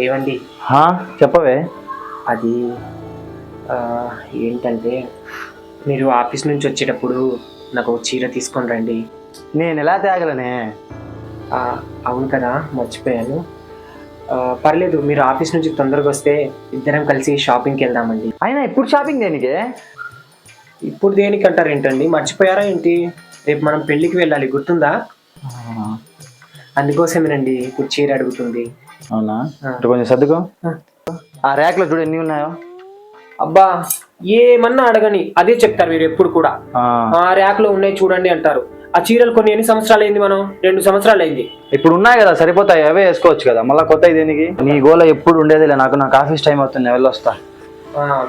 ఏవండి చెప్పవే. అది ఆ, ఏంటంటే మీరు ఆఫీస్ నుంచి వచ్చేటప్పుడు నాకు ఒక చీర తీసుకొని రండి. నేను ఎలా తేగలనే? ఆ, అవును కదా, మర్చిపోయాను. పర్లేదు, మీరు ఆఫీస్ నుంచి తొందరగా వస్తే ఇద్దరం కలిసి షాపింగ్కి వెళ్దామండి. అయినా ఇప్పుడు షాపింగ్ దేనికి? ఇప్పుడు దేనికి అంటారు ఏంటండి, మర్చిపోయారా ఏంటి? రేపు మనం పెళ్ళికి వెళ్ళాలి, గుర్తుందా? అందుకోసమేనండి ఇప్పుడు చీర అడుగుతుంది. అవునా? కొంచెం సర్దుకో. ఆ ర్యాక్ లో చూడు ఎన్ని ఉన్నాయో. అబ్బా, ఏమన్నా అడగని అదే చెప్తారు మీరు ఎప్పుడు కూడా. ఆ ర్యాక్ లో ఉన్నాయి చూడండి అంటారు. ఆ చీరలు కొన్ని ఎన్ని సంవత్సరాలు అయింది? మనం 2 సంవత్సరాలు అయింది. ఇప్పుడు ఉన్నాయి కదా, సరిపోతాయి, అవే వేసుకోవచ్చు కదా, మళ్ళీ కొత్త దేనికి? నీ గోల ఎప్పుడు ఉండేదిలే. నాకు ఆఫీస్ టైం అవుతుంది, వెళ్ళొస్తా.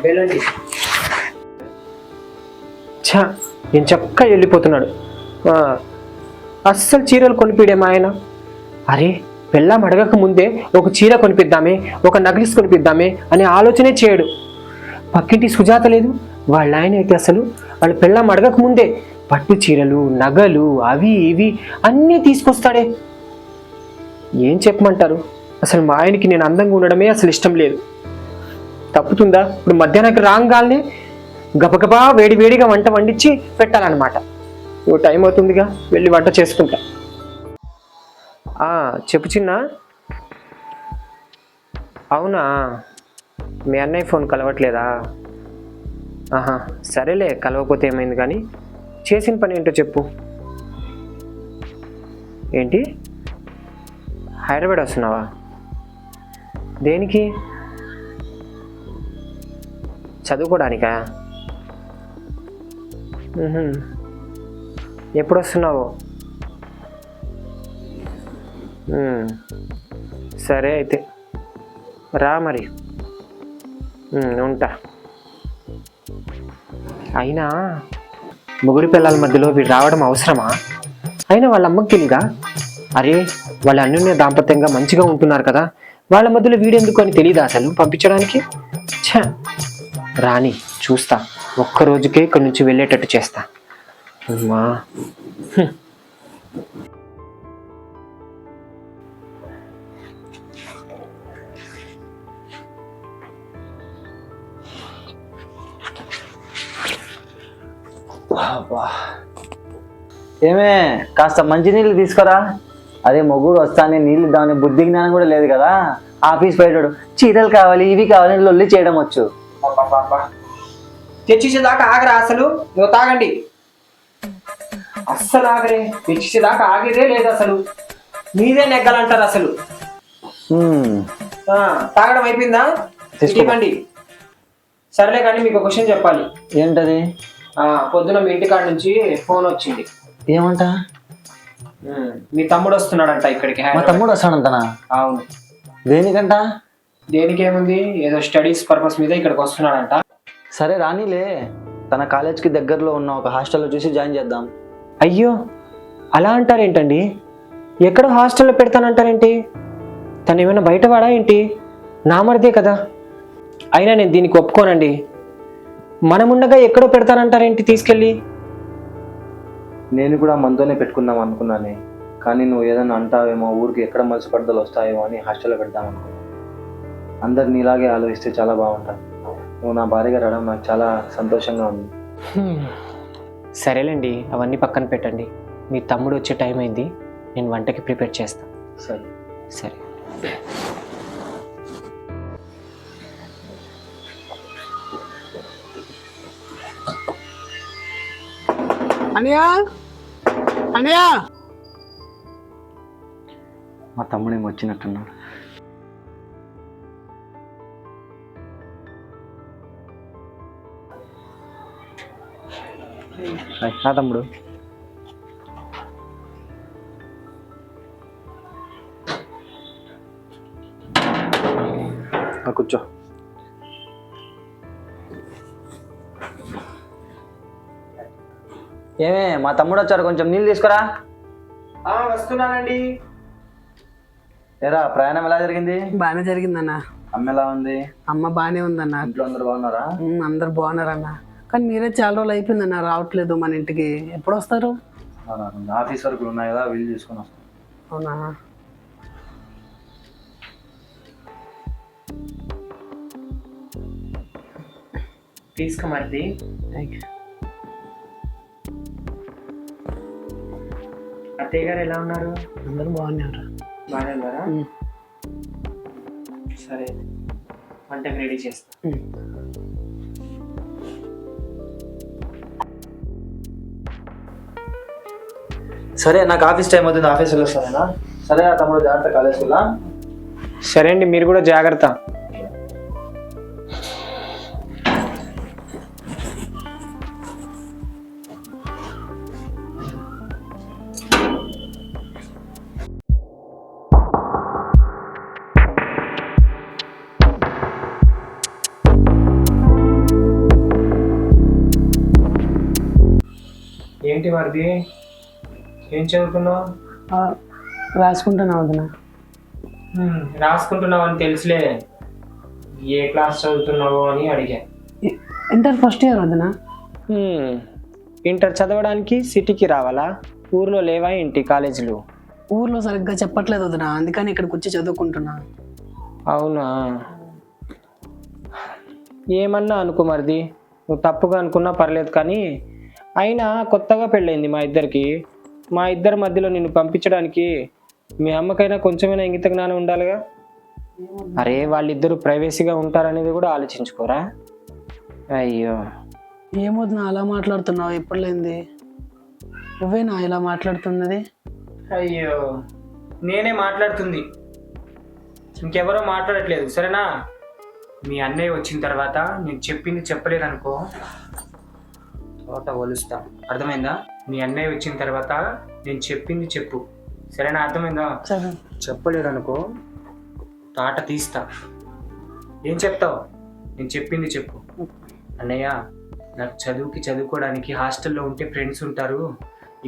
వెళ్ళండి. ఛా, నేను చక్కగా వెళ్ళిపోతున్నాడు. అస్సలు చీరలు కొనిపిడేమా ఆయన? అరే, పెళ్ళాం అడగక ముందే ఒక చీర కొనిపిద్దామే, ఒక నగిలిస్ కొనిపిద్దామే అనే ఆలోచనే చేయడు. పక్కింటి సుజాత లేదు, వాళ్ళ ఆయన అయితే అసలు వాళ్ళ పెళ్ళాం అడగక ముందే పట్టు చీరలు, నగలు, అవి ఇవి అన్నీ తీసుకొస్తాడే. ఏం చెప్పమంటారు? అసలు మా ఆయనకి నేను అందంగా ఉండడమే అసలు ఇష్టం లేదు. తప్పుతుందా? ఇప్పుడు మధ్యాహ్నానికి రాగానే గబగబా వేడి వేడిగా వంట వండించి పెట్టాలన్నమాట. ఓ టైం అవుతుందిగా, వెళ్ళి వంట చేసుకుంటా. చెప్పు చిన్న. అవునా, మీ అన్నయ్య ఫోన్ కలవట్లేదా? సరేలే, కలవకపోతే ఏమైంది కానీ చేసిన పని ఏంటో చెప్పు. ఏంటి, హైదరాబాద్ వస్తున్నావా? దేనికి? చదువుకోవడానికా? ఎప్పుడు వస్తున్నావు? సరే అయితే రా మరి. ఉంటా. అయినా మొగుడి పిల్లల మధ్యలో వీడు రావడం అవసరమా? అయినా వాళ్ళ అమ్మకి తెలియదా? అరే, వాళ్ళ అన్యోన్య దాంపత్యంగా మంచిగా ఉంటున్నారు కదా, వాళ్ళ మధ్యలో వీడెందుకు అని తెలియదా అసలు పంపించడానికి? ఛ, రాని చూస్తా, ఒక్కరోజుకే ఇక్కడి నుంచి వెళ్ళేటట్టు చేస్తా. అమ్మా, ఏమే, కాస్త మంచి నీళ్ళు తీసుకురా. అదే మొగుడు వస్తానే నీళ్ళు ఇద్దామని బుద్ధి జ్ఞానం కూడా లేదు కదా. ఆఫీస్ బయటడు చీరలు కావాలి, ఇవి కావాలని లొల్లి చేయడం వచ్చు. తెచ్చిచ్చేదాకా ఆగరా అసలు? నువ్వు తాగండి. అస్సలు ఆగరే, తెచ్చిచ్చేదాకా ఆగేదే లేదు అసలు. మీదే నెగ్గాలంటారు అసలు. తాగడం అయిపోయిందా? ఇవ్వండి. సరేలే కానీ మీకు ఒక క్వశ్చన్ చెప్పాలి. ఏంటది? పొద్దున మీ ఇంటికాడ నుంచి ఫోన్ వచ్చింది. ఏమంట? మీ తమ్ముడు వస్తున్నాడంట ఇక్కడికి. మా తమ్ముడు వస్తాడంటనా? అవును. దేనికంట? దేనికేముంది, ఏదో స్టడీస్ పర్పస్ మీద ఇక్కడికి వస్తున్నాడంట. సరే రానిలే, తన కాలేజ్కి దగ్గరలో ఉన్న ఒక హాస్టల్లో చూసి జాయిన్ చేద్దాం. అయ్యో, అలా అంటారేంటండి? ఎక్కడో హాస్టల్లో పెడతానంటారేంటి? తను ఏమైనా బయటవాడా ఏంటి? నా మరిదే కదా. అయినా నేను దీనికి ఒప్పుకోనండి. మనముండగా ఎక్కడో పెడతానంటారేంటి తీసుకెళ్ళి? నేను కూడా మనతోనే పెట్టుకుందాం అనుకున్నానే, కానీ నువ్వు ఏదైనా అంటావేమో, ఊరికి ఎక్కడ మలసపడ్డలు వస్తాయేమో అని హాస్టల్లో పెడదాం అనుకున్నాను. అందరు నీలాగే ఆలోచిస్తే చాలా బాగుంటుంది. నువ్వు నా భార్యగా రావడం నాకు చాలా సంతోషంగా ఉంది. సరేలేండి, అవన్నీ పక్కన పెట్టండి. మీ తమ్ముడు వచ్చే టైం అయింది, నేను వంటకి ప్రిపేర్ చేస్తాను. సరే సరే. అనియా, అనియా, మా తమ్ముడేమో వచ్చినట్టున్నాడు. నా తమ్ముడు. కూర్చో. ఏమే, మా తమ్ముడు వచ్చాడు, కొంచెం నీళ్ళు తీసుకురా. వస్తున్నానండి. ఏరా, ప్రయాణం ఎలా జరిగింది? బాగానే జరిగిందన్న. అమ్మ ఎలా ఉంది? అమ్మ బాగానే ఉందన్న. ఇంట్లో అందరు బాగున్నారా? అందరు బాగున్నారన్న. కానీ మీరే చాలా రోజులు అయిపోయిందన్న రావట్లేదు మన ఇంటికి. ఎప్పుడు వస్తారు? ఆఫీస్ వర్కులు ఉన్నాయి కదా, వీళ్ళు తీసుకొని వస్తాను. అవునా? తీసుకో మరిది. అత్తయ్య గారు ఎలా ఉన్నారు? అందరూ బాగున్నారు. బాగానే ఉన్నారా? సరే, వంటకి రెడీ చేస్తా. సరే, నాకు ఆఫీస్ టైం అవుతుంది, ఆఫీస్ వెళ్ళొస్తానేనా? సరే నా తమ్ముడు, జాగ్రత్త, కాలేజ్కి వెళ్ళా. సరే అండి, మీరు కూడా జాగ్రత్త. ఏంటి మరిది, ఏం చదువుతున్నావు? రాసుకుంటున్నా వదిన. రాసుకుంటున్నావు అని తెలుసులే, ఏ క్లాస్ చదువుతున్నావు అని అడిగా. ఇంటర్ ఫస్ట్ ఇయర్ వదిన. ఇంటర్ చదవడానికి సిటీకి రావాలా? ఊర్లో లేవా ఏంటి కాలేజీలు? ఊర్లో సరిగ్గా చెప్పట్లేదు వదిన, అందుకని ఇక్కడికి వచ్చి చదువుకుంటున్నా. అవునా? ఏమన్నా అనుకో మరిది, నువ్వు తప్పుగా అనుకున్నా పర్లేదు, కానీ అయినా కొత్తగా పెళ్ళైంది మా ఇద్దరికి. మా ఇద్దరి మధ్యలో నిన్ను పంపించడానికి మీ అమ్మకైనా కొంచెమైనా ఇంగిత జ్ఞానం ఉండాలిగా. అరే, వాళ్ళిద్దరూ ప్రైవసీగా ఉంటారనేది కూడా ఆలోచించుకోరా? అయ్యో, ఏమొద్దు అలా మాట్లాడుతున్నావు, ఎప్పుడు లేంది నువ్వేనా ఇలా మాట్లాడుతున్నది? అయ్యో, నేనే మాట్లాడుతుంది, ఇంకెవరో మాట్లాడట్లేదు. సరేనా? మీ అన్నయ్య వచ్చిన తర్వాత నేను చెప్పింది చెప్పలేదనుకో, తోట ఒలుస్తా. అర్థమైందా? మీ అన్నయ్య వచ్చిన తర్వాత నేను చెప్పింది చెప్పు, సరేనా? అర్థమైందా? సరే. చెప్పలేదనుకో తాట తీస్తా. ఏం చెప్తావు? నేను చెప్పింది చెప్పు. అన్నయ్య, నాకు చదువుకోవడానికి హాస్టల్లో ఉంటే ఫ్రెండ్స్ ఉంటారు,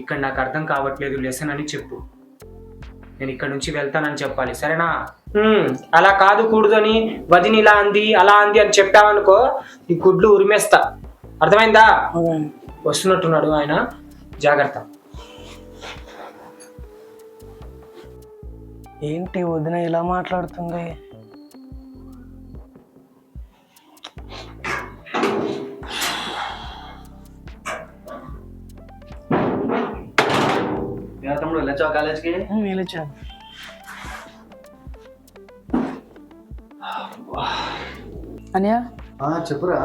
ఇక్కడ నాకు అర్థం కావట్లేదు లెసన్ అని చెప్పు. నేను ఇక్కడ నుంచి వెళ్తానని చెప్పాలి, సరేనా? అలా కాదు కూడదు అని వదిని ఇలా అంది అలా అంది అని చెప్పావనుకో, ఈ గుడ్లు ఉరిమేస్తా. అర్థమైందా? వస్తున్నట్టున్నాడు ఆయన, జాగ్రత్త. ఏంటి వదిన ఇలా మాట్లాడుతుంది? తమ్ముడు వెళ్ళొచ్చావా కాలేజ్కి? వెళ్ళొచ్చాను. అనియా, చెప్పురా.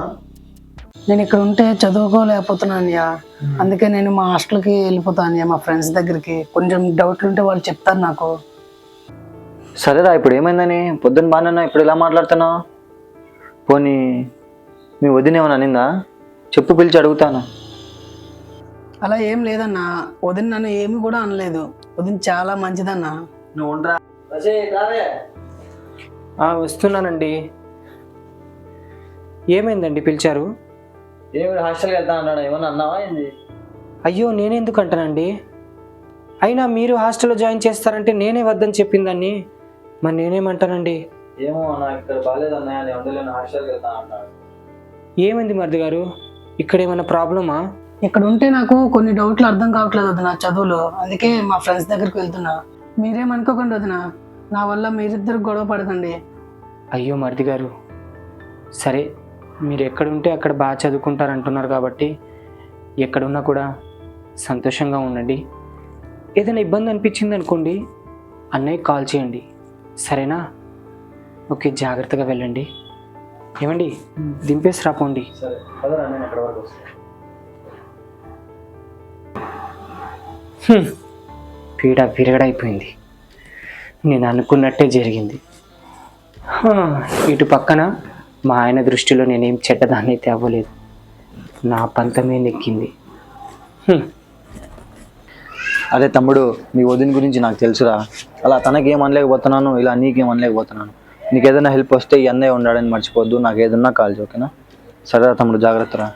నేను ఇక్కడ ఉంటే చదువుకోలేకపోతున్నా అనియా, అందుకే నేను మా హాస్టల్కి వెళ్ళిపోతాను అనియా, మా ఫ్రెండ్స్ దగ్గరికి. కొంచెం డౌట్లు ఉంటే వాళ్ళు చెప్తారు నాకు. సరేరా, ఇప్పుడు ఏమైందని? పొద్దున్న బాగా ఇప్పుడు ఇలా మాట్లాడుతున్నావు? పోనీ మీ వదిన ఏమని అనిందా? చెప్పు, పిలిచి అడుగుతాను. అలా ఏం లేదన్నా, వదిన నన్ను ఏమి కూడా అనలేదు. వదిన చాలా మంచిదన్నా. నువ్వు ఉండరా. వస్తున్నానండి. ఏమైందండి పిలిచారు? ఏమి హాస్టల్కి వెళ్తా అన్నాడు, ఏమన్నా అన్నావా ఏంది? అయ్యో, నేనెందుకు అంటానండి? అయినా మీరు హాస్టల్లో జాయిన్ చేస్తారంటే నేనే వద్దని చెప్పిందాన్ని, మరి నేనేమంటానండి? ఏమో నాకు ఇక్కడ బాగాలేదన్నా, నేను ఉండలేను, హాస్టల్కి వెళ్తా అన్నాడు. ఏమైంది మరిది గారు, ఇక్కడ ఏమైనా ప్రాబ్లమా? ఇక్కడ ఉంటే నాకు కొన్ని డౌట్లు అర్థం కావట్లేదు వదిన చదువులో, అందుకే మా ఫ్రెండ్స్ దగ్గరికి వెళ్తున్నా. మీరేమనుకోకండి వదిన, నా వల్ల మీరిద్దరు గొడవ పడకండి. అయ్యో మరిది గారు, సరే, మీరు ఎక్కడుంటే అక్కడ బాగా చదువుకుంటారంటున్నారు కాబట్టి ఎక్కడున్నా కూడా సంతోషంగా ఉండండి. ఏదైనా ఇబ్బంది అనిపించింది అనుకోండి, అన్నయ్య కాల్ చేయండి, సరేనా? ఓకే, జాగ్రత్తగా వెళ్ళండి. ఏమండి, దింపేసి రాపోండి. పీడ విరగడైపోయింది. నేను అనుకున్నట్టే జరిగింది. ఇటు పక్కన మా ఆయన దృష్టిలో నేనేం చెడ్డదాన్ని అయితే అవ్వలేదు, నా పంతమే నెక్కింది. అరే తమ్ముడు, మీ వదిన గురించి నాకు తెలుసురా. అలా తనకేం అనలేకపోతున్నాను, ఇలా నీకేం అనలేకపోతున్నాను. నీకు ఏదైనా హెల్ప్ వస్తే ఈ అన్నయ్య ఉన్నాడని మర్చిపోద్దు, నాకు ఏదన్నా కాల్ చేయి, ఓకేనా? సరేరా తమ్ముడు, జాగ్రత్తరా.